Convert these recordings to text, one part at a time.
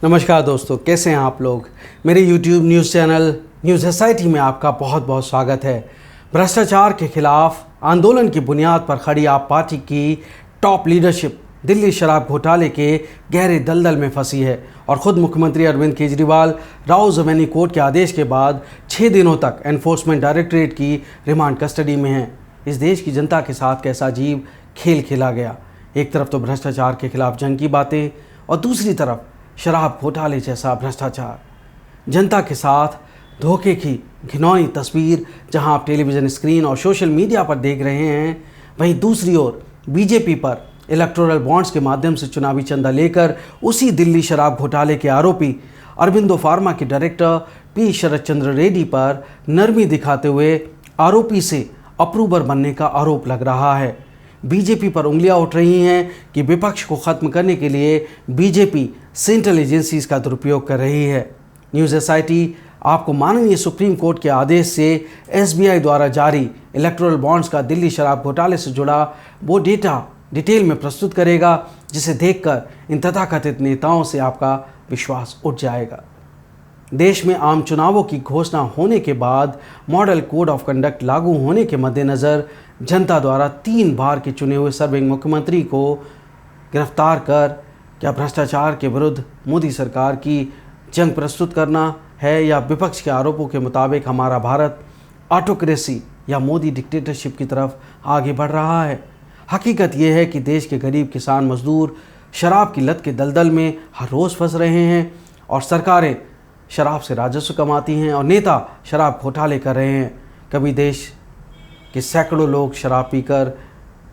नमस्कार दोस्तों, कैसे हैं आप लोग। मेरे YouTube news channel news SIT में आपका बहुत बहुत स्वागत है। भ्रष्टाचार के खिलाफ आंदोलन की बुनियाद पर खड़ी आप पार्टी की टॉप लीडरशिप दिल्ली शराब घोटाले के गहरे दलदल में फंसी है और ख़ुद मुख्यमंत्री अरविंद केजरीवाल राव ज़मीनी कोर्ट के आदेश के बाद 6 दिनों तक एनफोर्समेंट डायरेक्टरेट की रिमांड कस्टडी में हैं। इस देश की जनता के साथ कैसा अजीब खेल खेला गया। एक तरफ तो भ्रष्टाचार के खिलाफ जंग की बातें और दूसरी तरफ शराब घोटाले जैसा भ्रष्टाचार। जनता के साथ धोखे की घिनौनी तस्वीर जहां आप टेलीविज़न स्क्रीन और सोशल मीडिया पर देख रहे हैं, वहीं दूसरी ओर बीजेपी पर इलेक्टोरल बॉन्ड्स के माध्यम से चुनावी चंदा लेकर उसी दिल्ली शराब घोटाले के आरोपी अरबिंदो फार्मा के डायरेक्टर पी शरद चंद्र रेड्डी पर नरमी दिखाते हुए आरोपी से अप्रूवर बनने का आरोप लग रहा है। बीजेपी पर उंगलियां उठ रही हैं कि विपक्ष को खत्म करने के लिए बीजेपी सेंट्रल एजेंसीज का दुरुपयोग कर रही है। न्यूज़ SIT आपको माननीय सुप्रीम कोर्ट के आदेश से SBI द्वारा जारी इलेक्टोरल बॉन्ड्स का दिल्ली शराब घोटाले से जुड़ा वो डेटा डिटेल में प्रस्तुत करेगा, जिसे देखकर इन तथाकथित नेताओं से आपका विश्वास उठ जाएगा। देश में आम चुनावों की घोषणा होने के बाद मॉडल कोड ऑफ कंडक्ट लागू होने के मद्देनज़र जनता द्वारा 3 बार के चुने हुए सर्विंग मुख्यमंत्री को गिरफ्तार कर क्या भ्रष्टाचार के विरुद्ध मोदी सरकार की जंग प्रस्तुत करना है, या विपक्ष के आरोपों के मुताबिक हमारा भारत ऑटोक्रेसी या मोदी डिक्टेटरशिप की तरफ आगे बढ़ रहा है। हकीकत यह है कि देश के गरीब किसान मजदूर शराब की लत के दलदल में हर रोज़ फंस रहे हैं और सरकारें शराब से राजस्व कमाती हैं और नेता शराब घोटाले कर रहे हैं। कभी देश के सैकड़ों लोग शराब पीकर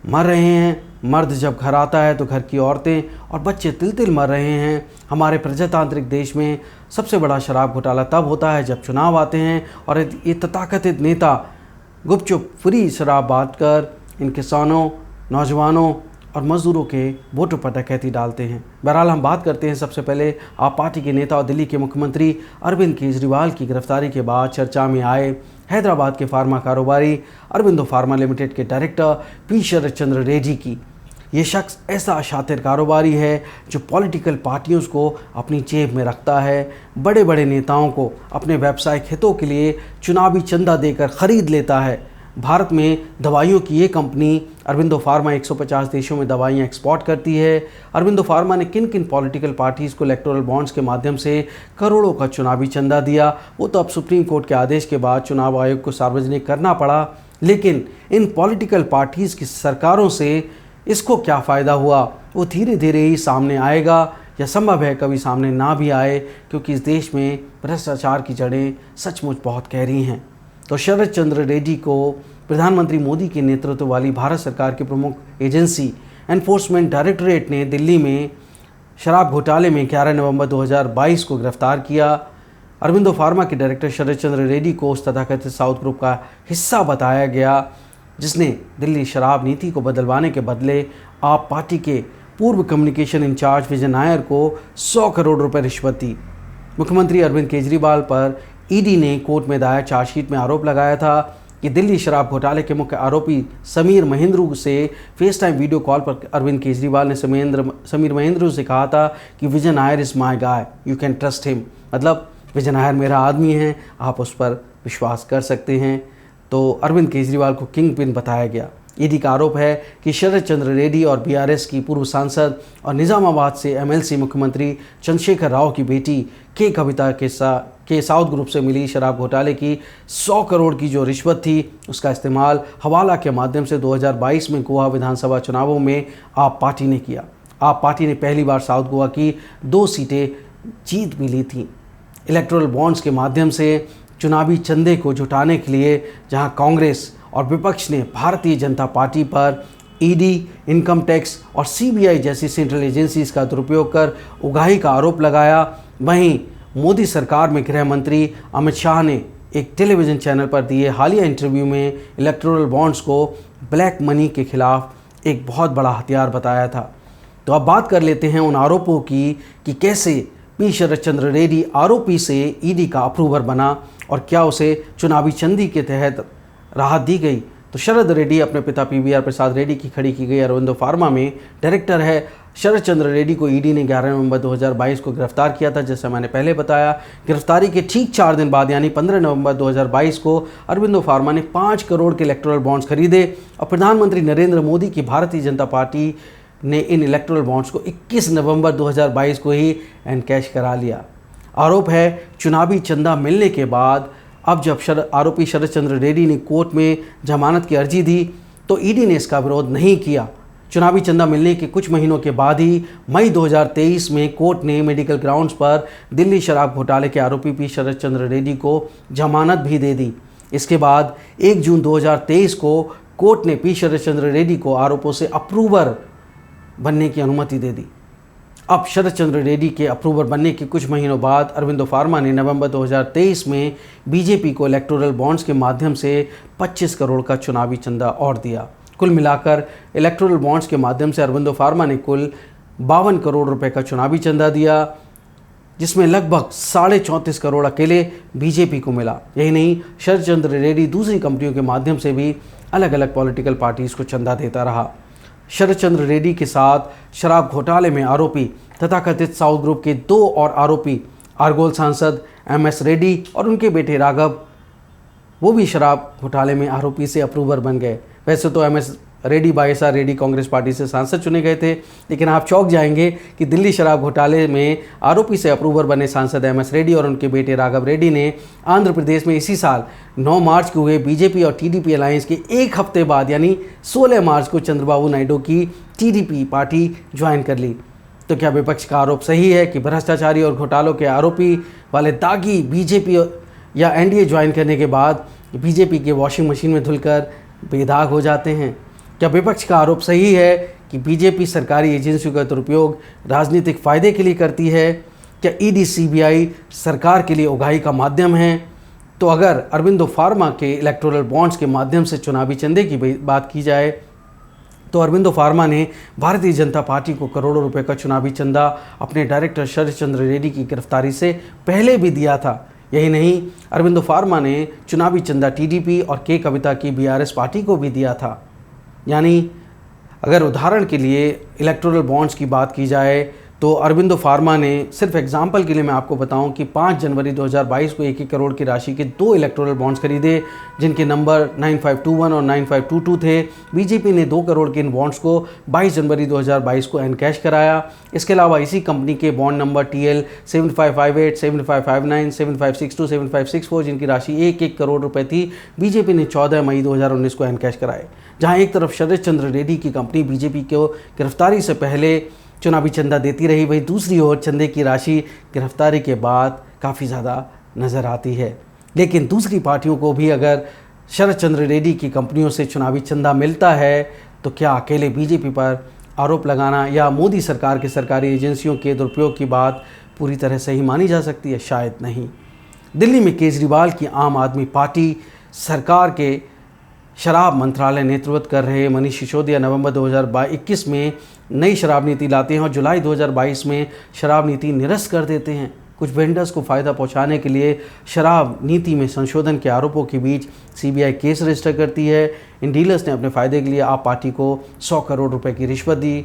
मर रहे हैं। मर्द जब घर आता है तो घर की औरतें और बच्चे तिल तिल मर रहे हैं। हमारे प्रजातांत्रिक देश में सबसे बड़ा शराब घोटाला तब होता है जब चुनाव आते हैं और ये तथाकथित नेता गुपचुप फ्री शराब बांटकर इन किसानों, नौजवानों और मजदूरों के वोटों पर डकैती डालते हैं। बहरहाल हम बात करते हैं सबसे पहले आप पार्टी के नेता और दिल्ली के मुख्यमंत्री अरविंद केजरीवाल की गिरफ्तारी के बाद चर्चा में आए हैदराबाद के फार्मा कारोबारी अरबिंदो फार्मा लिमिटेड के डायरेक्टर पी शरद चंद्र रेड्डी की। ये शख्स ऐसा शातिर कारोबारी है जो पॉलिटिकल पार्टियों को अपनी जेब में रखता है, बड़े बड़े नेताओं को अपने व्यवसायिक हितों के लिए चुनावी चंदा देकर खरीद लेता है। भारत में दवाइयों की ये कंपनी अरबिंदो फार्मा 150 देशों में दवाइयाँ एक्सपोर्ट करती है। अरबिंदो फार्मा ने किन किन पॉलिटिकल पार्टीज़ को इलेक्टोरल बॉन्ड्स के माध्यम से करोड़ों का चुनावी चंदा दिया, वो तो अब सुप्रीम कोर्ट के आदेश के बाद चुनाव आयोग को सार्वजनिक करना पड़ा। लेकिन इन पॉलिटिकल पार्टीज़ की सरकारों से इसको क्या फ़ायदा हुआ, वो धीरे धीरे ही सामने आएगा, या संभव है कभी सामने ना भी आए, क्योंकि इस देश में भ्रष्टाचार की जड़ें सचमुच बहुत गहरी हैं। तो शरद चंद्र रेड्डी को प्रधानमंत्री मोदी के नेतृत्व वाली भारत सरकार की प्रमुख एजेंसी एनफोर्समेंट डायरेक्टरेट ने दिल्ली में शराब घोटाले में 11 नवंबर 2022 को गिरफ्तार किया। अरबिंदो फार्मा के डायरेक्टर शरद चंद्र रेड्डी को उस तथाकथित साउथ ग्रुप का हिस्सा बताया गया जिसने दिल्ली शराब नीति को बदलवाने के बदले आप पार्टी के पूर्व कम्युनिकेशन इंचार्ज विजय नायर को 100 करोड़ रुपए रिश्वत दी। मुख्यमंत्री अरविंद केजरीवाल पर ईडी ने कोर्ट में दायर चार्जशीट में आरोप लगाया था कि दिल्ली शराब घोटाले के मुख्य आरोपी समीर महेंद्रू से फेस टाइम वीडियो कॉल पर अरविंद केजरीवाल ने समीर महेंद्रू से कहा था कि Vijay Nair is my guy, you can trust him. मतलब विजय नायर मेरा आदमी है, आप उस पर विश्वास कर सकते हैं। तो अरविंद केजरीवाल को किंग पिन बताया गया। ईडी का आरोप है कि शरद चंद्र रेड्डी और BRS की पूर्व सांसद और निज़ामाबाद से MLC मुख्यमंत्री चंद्रशेखर राव की बेटी के कविता के साउथ ग्रुप से मिली शराब घोटाले की 100 करोड़ की जो रिश्वत थी, उसका इस्तेमाल हवाला के माध्यम से 2022 में गोवा विधानसभा चुनावों में आप पार्टी ने किया। आप पार्टी ने पहली बार साउथ गोवा की 2 सीटें जीत भी ली थी। इलेक्टोरल बॉन्ड्स के माध्यम से चुनावी चंदे को जुटाने के लिए जहां कांग्रेस और विपक्ष ने भारतीय जनता पार्टी पर ईडी, इनकम टैक्स और CBI जैसी सेंट्रल एजेंसीज का दुरुपयोग कर उगाही का आरोप लगाया, वहीं मोदी सरकार में गृह मंत्री अमित शाह ने एक टेलीविज़न चैनल पर दिए हालिया इंटरव्यू में इलेक्टोरल बॉन्ड्स को ब्लैक मनी के खिलाफ एक बहुत बड़ा हथियार बताया था। तो अब बात कर लेते हैं उन आरोपों की कि कैसे पी शरद चंद्र रेड्डी आरोपी से ईडी का अप्रूवर बना और क्या उसे चुनावी चंदी के तहत राहत दी गई। तो शरद रेड्डी अपने पिता पीवीआर प्रसाद रेड्डी की खड़ी की गई अरविंदो फार्मा में डायरेक्टर है। शरद चंद्र रेड्डी को ईडी ने 11 नवंबर 2022 को गिरफ्तार किया था। जैसा मैंने पहले बताया, गिरफ्तारी के ठीक 4 दिन बाद यानी 15 नवंबर 2022 को अरविंदो फार्मा ने 5 करोड़ के इलेक्टोरल बॉन्ड्स खरीदे और प्रधानमंत्री नरेंद्र मोदी की भारतीय जनता पार्टी ने इन इलेक्टोरल बॉन्ड्स को 21 नवंबर 2022 को ही एनकैश करा लिया। आरोप है चुनावी चंदा मिलने के बाद अब जब आरोपी शरद चंद्र रेड्डी ने कोर्ट में जमानत की अर्जी दी तो ईडी ने इसका विरोध नहीं किया। चुनावी चंदा मिलने के कुछ महीनों के बाद ही मई 2023 में कोर्ट ने मेडिकल ग्राउंड्स पर दिल्ली शराब घोटाले के आरोपी पी शरद चंद्र रेड्डी को जमानत भी दे दी। इसके बाद 1 जून 2023 को कोर्ट ने पी शरद चंद्र रेड्डी को आरोपों से अप्रूवर बनने की अनुमति दे दी। अब शरद चंद्र रेड्डी के अप्रूवर बनने के कुछ महीनों बाद अरविंदो फार्मा ने नवंबर 2023 में बीजेपी को इलेक्टोरल बॉन्ड्स के माध्यम से 25 करोड़ का चुनावी चंदा और दिया। कुल मिलाकर इलेक्टोरल बॉन्ड्स के माध्यम से अरविंदो फार्मा ने कुल 52 करोड़ रुपए का चुनावी चंदा दिया, जिसमें लगभग 34.5 करोड़ अकेले बीजेपी को मिला। यही नहीं, शरद चंद्र रेड्डी दूसरी कंपनियों के माध्यम से भी अलग अलग पॉलिटिकल पार्टीज को चंदा देता रहा। शरद चंद्र रेड्डी के साथ शराब घोटाले में आरोपी तथाकथित साउथ ग्रुप के 2 और आरोपी आरगोल सांसद MS रेड्डी और उनके बेटे राघव, वो भी शराब घोटाले में आरोपी से अप्रूवर बन गए। वैसे तो MS Reddy YSR Reddy Congress party से सांसद चुने गए थे, लेकिन आप चौंक जाएंगे कि दिल्ली शराब घोटाले में आरोपी से अप्रूवर बने सांसद MS रेड्डी और उनके बेटे राघव रेड्डी ने आंध्र प्रदेश में इसी साल 9 मार्च को हुए बीजेपी और TDP अलायंस के एक हफ्ते बाद यानी 16 मार्च को चंद्रबाबू नायडू की TDP पार्टी ज्वाइन कर ली। तो क्या विपक्ष का आरोप सही है कि भ्रष्टाचारी और घोटालों के आरोपी वाले दागी बीजेपी या NDA ज्वाइन करने के बाद बीजेपी के वॉशिंग मशीन में धुलकर बेदाग हो जाते हैं? क्या विपक्ष का आरोप सही है कि बीजेपी सरकारी एजेंसियों का दुरुपयोग राजनीतिक फायदे के लिए करती है? क्या ED CBI सरकार के लिए उगाही का माध्यम है? तो अगर अरविंदो फार्मा के इलेक्टोरल बॉन्ड्स के माध्यम से चुनावी चंदे की बात की जाए तो अरविंदो फार्मा ने भारतीय जनता पार्टी को करोड़ों रुपए का चुनावी चंदा अपने डायरेक्टर शरद चंद्र रेड्डी की गिरफ्तारी से पहले भी दिया था। यही नहीं, अरविंदो फार्मा ने चुनावी चंदा TDP और K कविता की BRS पार्टी को भी दिया था। यानी अगर उदाहरण के लिए इलेक्टोरल बॉन्ड्स की बात की जाए तो अरविंदो फार्मा ने, सिर्फ एग्जाम्पल के लिए मैं आपको बताऊं कि 5 जनवरी 2022 को 1 करोड़ की राशि के 2 इलेक्टोरल बॉन्ड्स खरीदे, जिनके नंबर 9521 और 9522 थे। बीजेपी ने 2 करोड़ के इन बॉन्ड्स को 22 जनवरी 2022 को एनकैश कराया। इसके अलावा इसी कंपनी के बॉन्ड नंबर TL 7558, 7559, 7562, 7564, जिनकी राशि 1 करोड़ रुपए थी, बीजेपी ने 14 मई 2019 को एनकैश कराए। जहाँ एक तरफ शरद चंद्र रेड्डी की कंपनी बीजेपी को गिरफ्तारी से पहले चुनावी चंदा देती रही, वहीं दूसरी ओर चंदे की राशि गिरफ्तारी के बाद काफ़ी ज़्यादा नज़र आती है। लेकिन दूसरी पार्टियों को भी अगर शरद चंद्र रेड्डी की कंपनियों से चुनावी चंदा मिलता है तो क्या अकेले बीजेपी पर आरोप लगाना या मोदी सरकार के सरकारी एजेंसियों के दुरुपयोग की बात पूरी तरह सही मानी जा सकती है? शायद नहीं। दिल्ली में केजरीवाल की आम आदमी पार्टी सरकार के शराब मंत्रालय नेतृत्व कर रहे मनीष सिसोदिया नवंबर 2021 में नई शराब नीति लाते हैं और जुलाई 2022 में शराब नीति निरस्त कर देते हैं। कुछ वेंडर्स को फ़ायदा पहुंचाने के लिए शराब नीति में संशोधन के आरोपों के बीच CBI केस रजिस्टर करती है। इन डीलर्स ने अपने फ़ायदे के लिए आप पार्टी को 100 करोड़ रुपए की रिश्वत दी।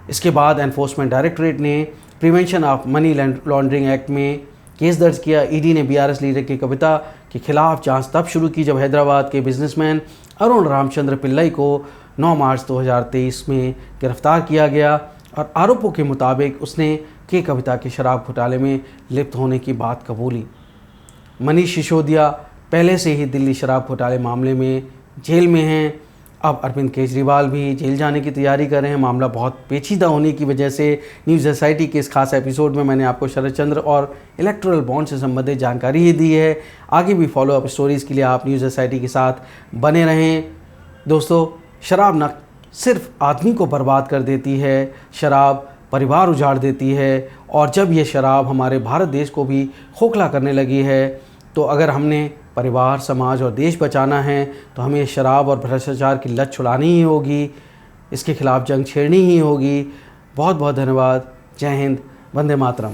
इसके बाद एनफोर्समेंट डायरेक्टरेट ने prevention of money laundering act में केस दर्ज किया। ED ने BRS लीडर की कविता के खिलाफ जांच तब शुरू की जब हैदराबाद के बिजनेसमैन अरुण रामचंद्र पिल्लई को 9 मार्च 2023 में गिरफ्तार किया गया और आरोपों के मुताबिक उसने K कविता के शराब घोटाले में लिप्त होने की बात कबूली। मनीष सिसोदिया पहले से ही दिल्ली शराब घोटाले मामले में जेल में हैं। अब अरविंद केजरीवाल भी जेल जाने की तैयारी कर रहे हैं। मामला बहुत पेचीदा होने की वजह से न्यूज़ एसआईटी के इस खास एपिसोड में मैंने आपको शरद चंद्र और इलेक्टोरल बॉन्ड से संबंधित जानकारी ही दी है। आगे भी फॉलोअप स्टोरीज़ के लिए आप न्यूज़ एसआईटी के साथ बने रहें। दोस्तों, शराब न सिर्फ आदमी को बर्बाद कर देती है, शराब परिवार उजाड़ देती है, और जब ये शराब हमारे भारत देश को भी खोखला करने लगी है, तो अगर हमने परिवार, समाज और देश बचाना है तो हमें शराब और भ्रष्टाचार की लत छुड़ानी ही होगी, इसके खिलाफ़ जंग छेड़नी ही होगी। बहुत बहुत धन्यवाद। जय हिंद, वंदे मातरम।